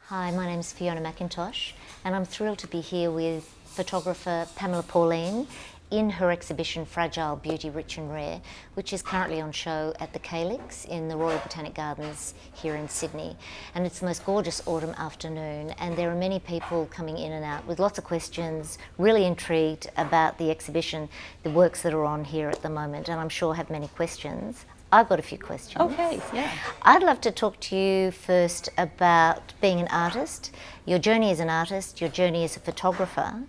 Hi, my name is Fiona McIntosh and I'm thrilled to be here with photographer Pamela Pauline in her exhibition Fragile Beauty, Rich and Rare, which is currently on show at the Calyx in the Royal Botanic Gardens here in Sydney. And it's the most gorgeous autumn afternoon and there are many people coming in and out with lots of questions, really intrigued about the exhibition, the works that are on here at the moment, and I'm sure have many questions. I've got a few questions. Okay, yeah. I'd love to talk to you first about being an artist, your journey as an artist, your journey as a photographer.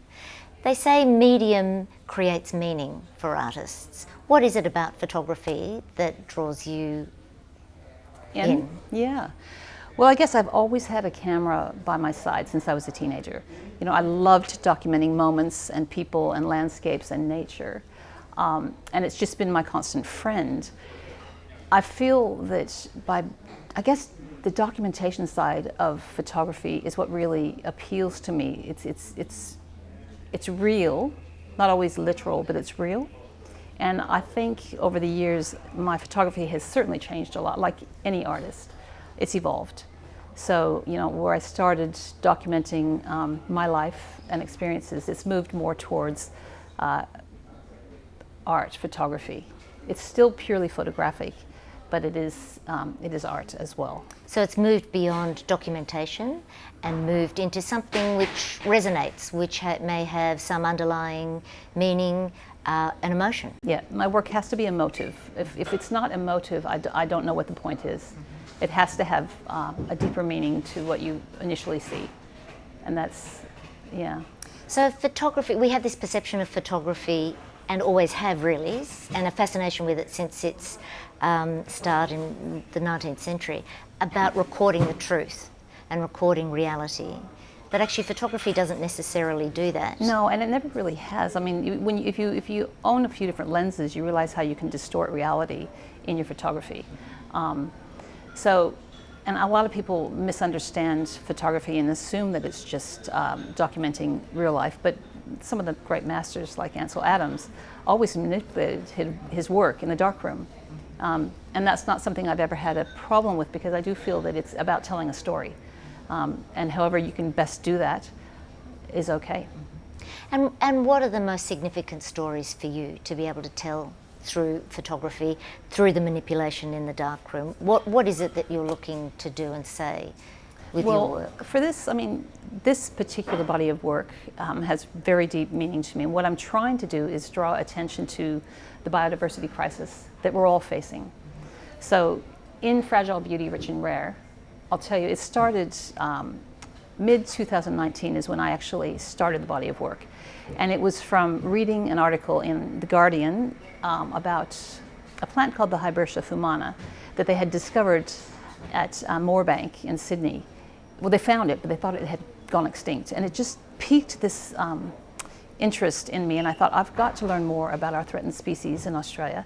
They say medium creates meaning for artists. What is it about photography that draws you in? Yeah. Well, I guess I've always had a camera by my side since I was a teenager. You know, I loved documenting moments and people and landscapes and nature. And it's just been my constant friend. I feel that I guess the documentation side of photography is what really appeals to me. It's real, not always literal, but it's real. And I think over the years, my photography has certainly changed a lot, like any artist. It's evolved. So, you know, where I started documenting my life and experiences, it's moved more towards art photography. It's still purely photographic, but it is art as well. So it's moved beyond documentation and moved into something which resonates, which may have some underlying meaning, an emotion. Yeah, my work has to be emotive. If it's not emotive, I don't know what the point is. It has to have a deeper meaning to what you initially see. And that's, yeah. So photography, we have this perception of photography and always have really, and a fascination with it since its start in the 19th century, about recording the truth and recording reality. But actually photography doesn't necessarily do that. No, and it never really has. I mean, if you own a few different lenses, you realize how you can distort reality in your photography. And a lot of people misunderstand photography and assume that it's just documenting real life, but some of the great masters like Ansel Adams always manipulated his work in the darkroom. And that's not something I've ever had a problem with, because I do feel that it's about telling a story. And however you can best do that is okay. And what are the most significant stories for you to be able to tell through photography, through the manipulation in the darkroom? What is it that you're looking to do and say with your work? For this, I mean, this particular body of work has very deep meaning to me. And what I'm trying to do is draw attention to the biodiversity crisis that we're all facing. So in Fragile Beauty, Rich and Rare, I'll tell you, it started mid-2019 is when I actually started the body of work. And it was from reading an article in The Guardian about a plant called the Hibbertia fumana that they had discovered at Moorebank in Sydney. Well, they found it, but they thought it had gone extinct. And it just piqued this interest in me, and I thought, I've got to learn more about our threatened species in Australia.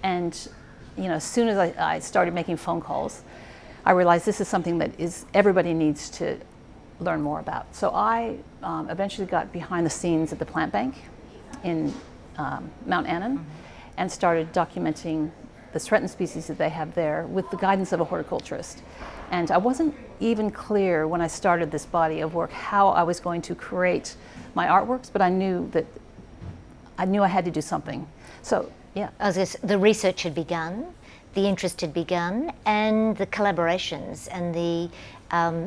And you know, as soon as I started making phone calls, I realized this is something that everybody needs to learn more about. So I eventually got behind the scenes at the plant bank in Mount Annan and started documenting the threatened species that they have there with the guidance of a horticulturist. And I wasn't even clear when I started this body of work how I was going to create my artworks, but I knew I had to do something. So yeah. The research had begun, the interest had begun, and the collaborations and the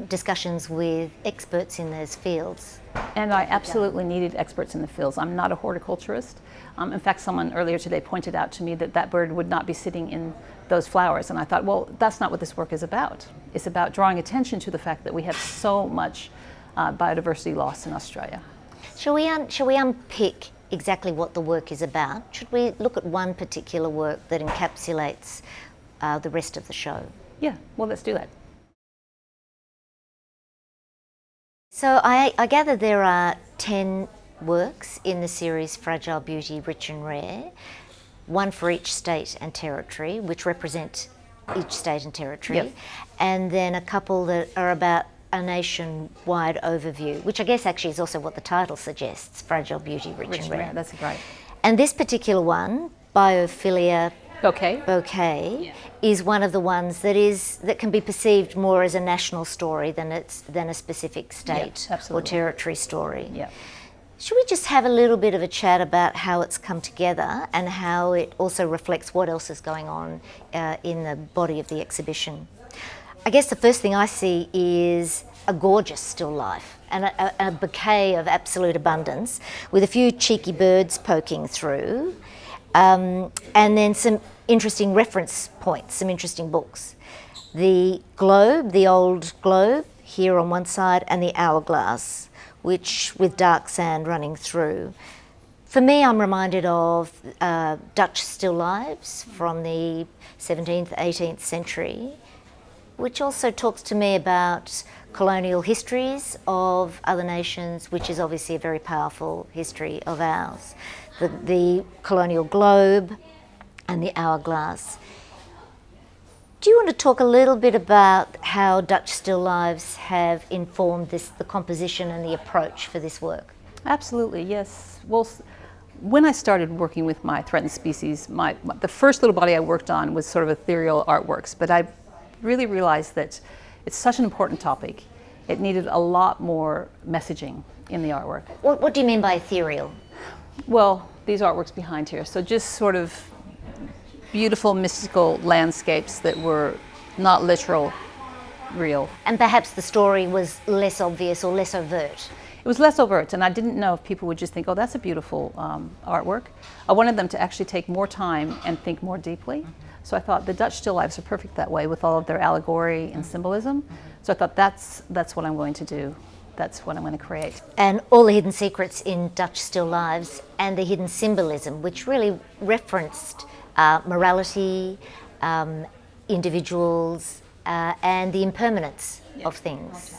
discussions with experts in those fields. And I absolutely needed experts in the fields. I'm not a horticulturist. In fact, someone earlier today pointed out to me that bird would not be sitting in those flowers. And I thought, well, that's not what this work is about. It's about drawing attention to the fact that we have so much biodiversity loss in Australia. Shall we unpick exactly what the work is about? Should we look at one particular work that encapsulates the rest of the show? Yeah, well, let's do that. So I gather there are 10 works in the series Fragile Beauty, Rich and Rare, one for each state and territory, which represent each state and territory, Yep. and then a couple that are about a nationwide overview, which I guess actually is also what the title suggests, Fragile Beauty, Rich and Rare. That's right. And this particular one, Biophilia bouquet is one of the ones that can be perceived more as a national story than a specific state or territory story. Yeah. Should we just have a little bit of a chat about how it's come together and how it also reflects what else is going on in the body of the exhibition? I guess the first thing I see is a gorgeous still life and a bouquet of absolute abundance with a few cheeky birds poking through, and then some interesting reference points, some interesting books. The globe, the old globe here on one side, and the hourglass, which with dark sand running through. For me, I'm reminded of Dutch still lifes from the 17th, 18th century, which also talks to me about colonial histories of other nations, which is obviously a very powerful history of ours. The colonial globe and the hourglass. Do you want to talk a little bit about how Dutch still lifes have informed the composition and the approach for this work? Absolutely, yes. Well, when I started working with my threatened species, the first little body I worked on was sort of ethereal artworks, but I really realized that it's such an important topic. It needed a lot more messaging in the artwork. What do you mean by ethereal? Well, these artworks behind here, so just sort of beautiful mystical landscapes that were not literal, real. And perhaps the story was less obvious or less overt. It was less overt, and I didn't know if people would just think, oh, that's a beautiful artwork. I wanted them to actually take more time and think more deeply. So I thought the Dutch still lifes are perfect that way with all of their allegory and symbolism. So I thought that's what I'm going to do. That's what I'm going to create. And all the hidden secrets in Dutch still lives and the hidden symbolism, which really referenced morality, individuals, and the impermanence of things,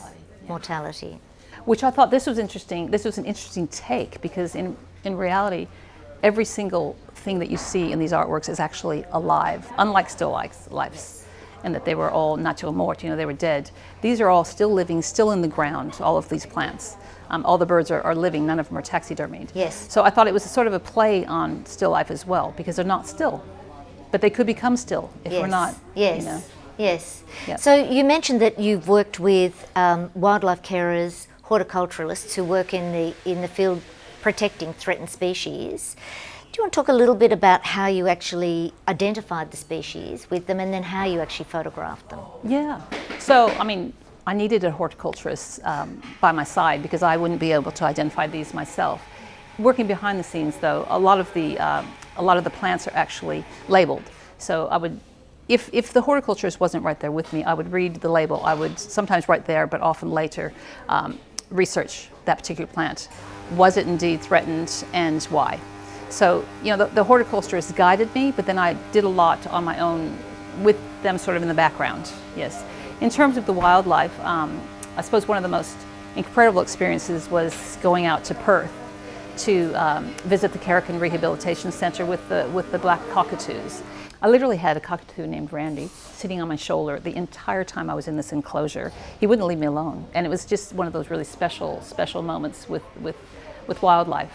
mortality. Which I thought this was interesting. This was an interesting take because in reality, every single thing that you see in these artworks is actually alive, unlike still lifes, and that they were all nature morte, they were dead. These are all still living, still in the ground, all of these plants. All the birds are living, none of them are taxidermied. Yes. So I thought it was a sort of a play on still life as well, because they're not still, but they could become still if we're not, Yes. Yes. Yep. So you mentioned that you've worked with wildlife carers, horticulturalists who work in the field protecting threatened species. Do you want to talk a little bit about how you actually identified the species with them and then how you actually photographed them? Yeah. So, I needed a horticulturist by my side because I wouldn't be able to identify these myself. Working behind the scenes, though, a lot of the plants are actually labeled. So I would, if the horticulturist wasn't right there with me, I would read the label. I would sometimes write there, but often later research that particular plant. Was it indeed threatened, and why? So, the horticulturist guided me, but then I did a lot on my own with them sort of in the background, yes. In terms of the wildlife, I suppose one of the most incredible experiences was going out to Perth to visit the Carrican Rehabilitation Center with the black cockatoos. I literally had a cockatoo named Randy sitting on my shoulder the entire time I was in this enclosure. He wouldn't leave me alone, and it was just one of those really special moments with wildlife.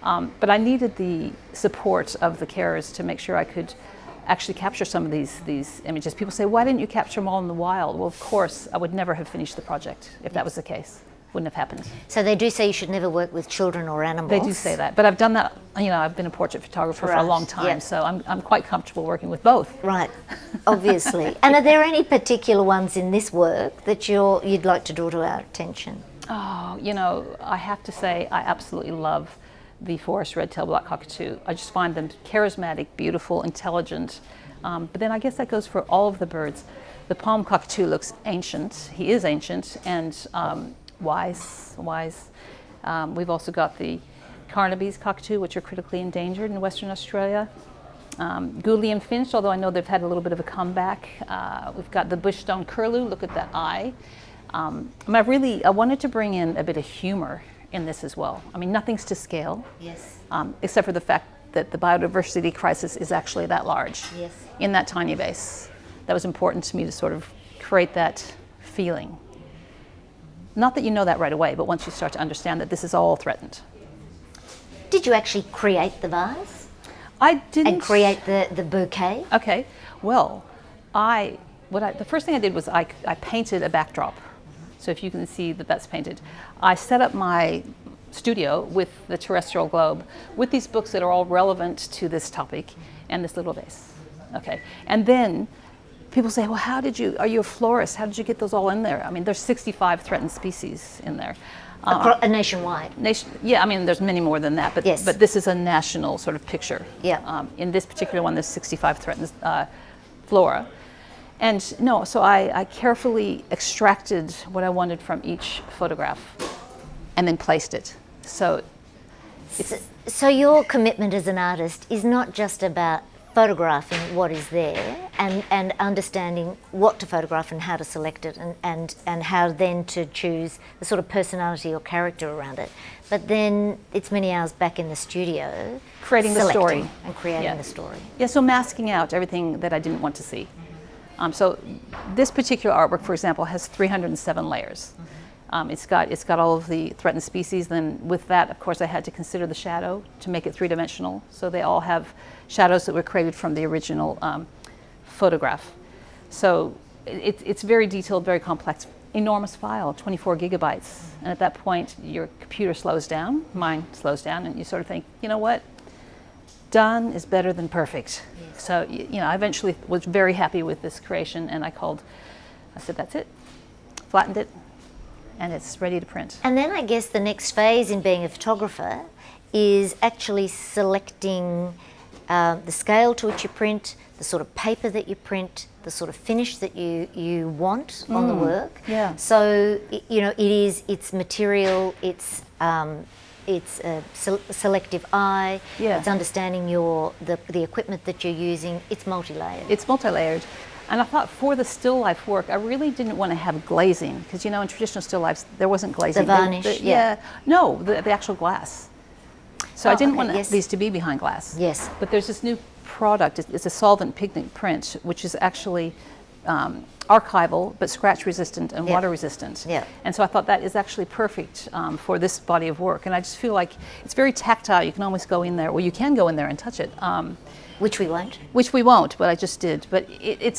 But I needed the support of the carers to make sure I could actually capture some of these images. People say, why didn't you capture them all in the wild? Well, of course, I would never have finished the project if that was the case. Wouldn't have happened. So they do say you should never work with children or animals. They do say that, but I've done that, I've been a portrait photographer for a long time, so I'm quite comfortable working with both. Right, obviously. And are there any particular ones in this work that you'd like to draw to our attention? Oh, I have to say I absolutely love the forest red-tailed black cockatoo. I just find them charismatic, beautiful, intelligent. But then I guess that goes for all of the birds. The palm cockatoo looks ancient. He is ancient and wise. We've also got the Carnaby's cockatoo, which are critically endangered in Western Australia. Gouldian finch, although I know they've had a little bit of a comeback. We've got the bushstone curlew. Look at that eye. I wanted to bring in a bit of humor in this as well. Nothing's to scale. Yes. Except for the fact that the biodiversity crisis is actually that large. Yes. In that tiny vase. That was important to me to sort of create that feeling. Not that you know that right away, but once you start to understand that this is all threatened. Did you actually create the vase? I didn't. and create the bouquet? Okay. Well, the first thing I did was I painted a backdrop. So if you can see that that's painted, I set up my studio with the terrestrial globe with these books that are all relevant to this topic and this little vase. Okay. And then people say, well, are you a florist? How did you get those all in there? I mean, there's 65 threatened species in there. Nationwide. Yeah, I mean, there's many more than that, but Yes. but this is a national sort of picture. Yeah. In this particular one, there's 65 threatened flora. And no, so I carefully extracted what I wanted from each photograph and then placed it. So So your commitment as an artist is not just about photographing what is there and understanding what to photograph and how to select it and how then to choose the sort of personality or character around it. But then it's many hours back in the studio creating the story. And creating the story. Yeah, so masking out everything that I didn't want to see. So this particular artwork, for example, has 307 layers. It's got all of the threatened species. Then with that, of course, I had to consider the shadow to make it three-dimensional. So they all have shadows that were created from the original photograph. So it's very detailed, very complex, enormous file, 24 gigabytes. And at that point, your computer slows down, mine slows down, and you sort of think, you know what? Done is better than perfect. Yes. So, I eventually was very happy with this creation, and I said, that's it, flattened it, and it's ready to print. And then I guess the next phase in being a photographer is actually selecting the scale to which you print, the sort of paper that you print, the sort of finish that you want on the work. Yeah. So, it's material, it's a selective eye, Yeah. it's understanding the equipment that you're using, it's multi-layered. It's multi-layered. And I thought for the still life work, I really didn't want to have glazing, because in traditional still lifes, there wasn't glazing. The varnish, No, the actual glass. So I didn't want these to be behind glass. Yes. But there's this new product, it's a solvent pigment print, which is actually archival, but scratch resistant and water resistant. Yeah. And so I thought that is actually perfect for this body of work. And I just feel like it's very tactile. You can almost go in there, well, you can go in there and touch it. Which we won't. Which we won't, but I just did. But it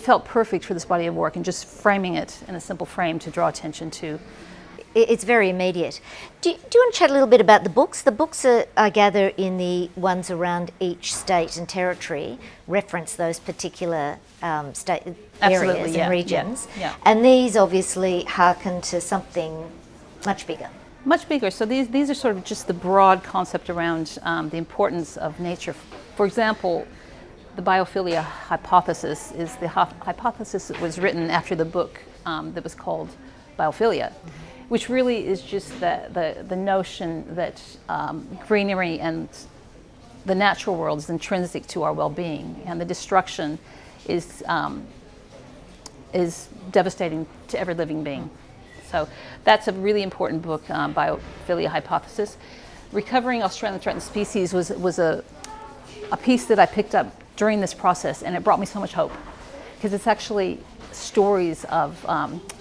felt perfect for this body of work, and just framing it in a simple frame to draw attention to. It's very immediate. Do you want to chat a little bit about the books? The books I gather in the ones around each state and territory reference those particular state areas and regions. Yeah. And these obviously hearken to something much bigger. Much bigger. So these are sort of just the broad concept around the importance of nature. For example, the biophilia hypothesis is the hypothesis that was written after the book that was called Biophilia, which really is just the notion that greenery and the natural world is intrinsic to our well-being, and the destruction is devastating to every living being. So that's a really important book, Biophilia Hypothesis. Recovering Australian Threatened Species was a piece that I picked up during this process, and it brought me so much hope, because it's actually stories of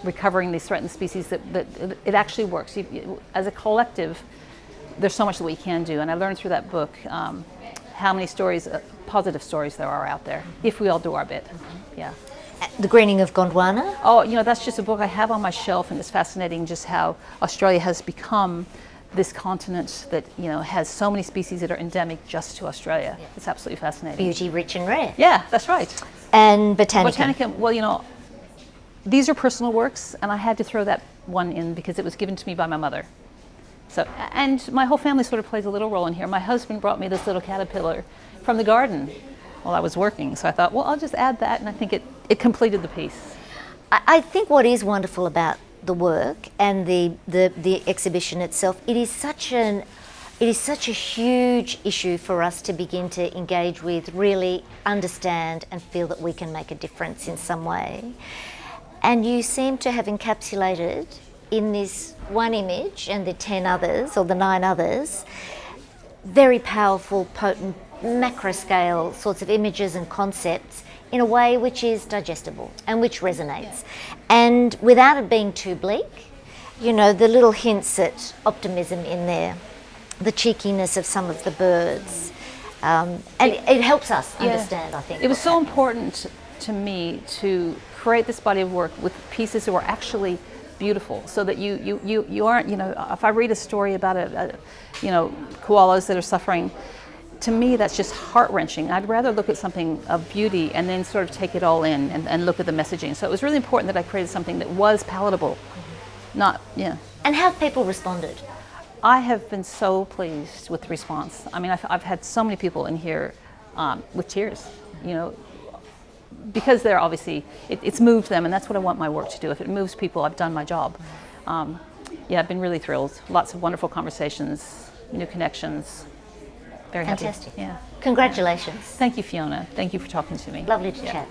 recovering these threatened species that it actually works. As a collective, there's so much that we can do, and I learned through that book how many stories, positive stories there are out there, if we all do our bit. Yeah. The Greening of Gondwana? Oh, that's just a book I have on my shelf, and it's fascinating just how Australia has become this continent that has so many species that are endemic just to Australia. Yeah. It's absolutely fascinating. Beauty, rich and rare. Yeah, that's right. And Botanica. Botanica, well, these are personal works, and I had to throw that one in because it was given to me by my mother. So, and my whole family sort of plays a little role in here. My husband brought me this little caterpillar from the garden while I was working, so I thought, well, I'll just add that, and I think it completed the piece. I think what is wonderful about the work and the exhibition itself, it is such a huge issue for us to begin to engage with, really understand and feel that we can make a difference in some way. And you seem to have encapsulated in this one image and the 10 others, or the 9 others, very powerful, potent, macro scale sorts of images and concepts in a way which is digestible and which resonates. And without it being too bleak, the little hints at optimism in there, the cheekiness of some of the birds, And it helps us understand, I think. It was so important to me to create this body of work with pieces that were actually beautiful, so that you aren't, if I read a story about koalas that are suffering, to me that's just heart-wrenching. I'd rather look at something of beauty and then sort of take it all in and look at the messaging. So it was really important that I created something that was palatable. And how have people responded? I have been so pleased with the response. I mean, I've had so many people in here with tears, because they're obviously, it's moved them, and that's what I want my work to do. If it moves people, I've done my job. I've been really thrilled. Lots of wonderful conversations, new connections. Very happy. Fantastic. Yeah. Congratulations. Thank you, Fiona. Thank you for talking to me. Lovely to chat.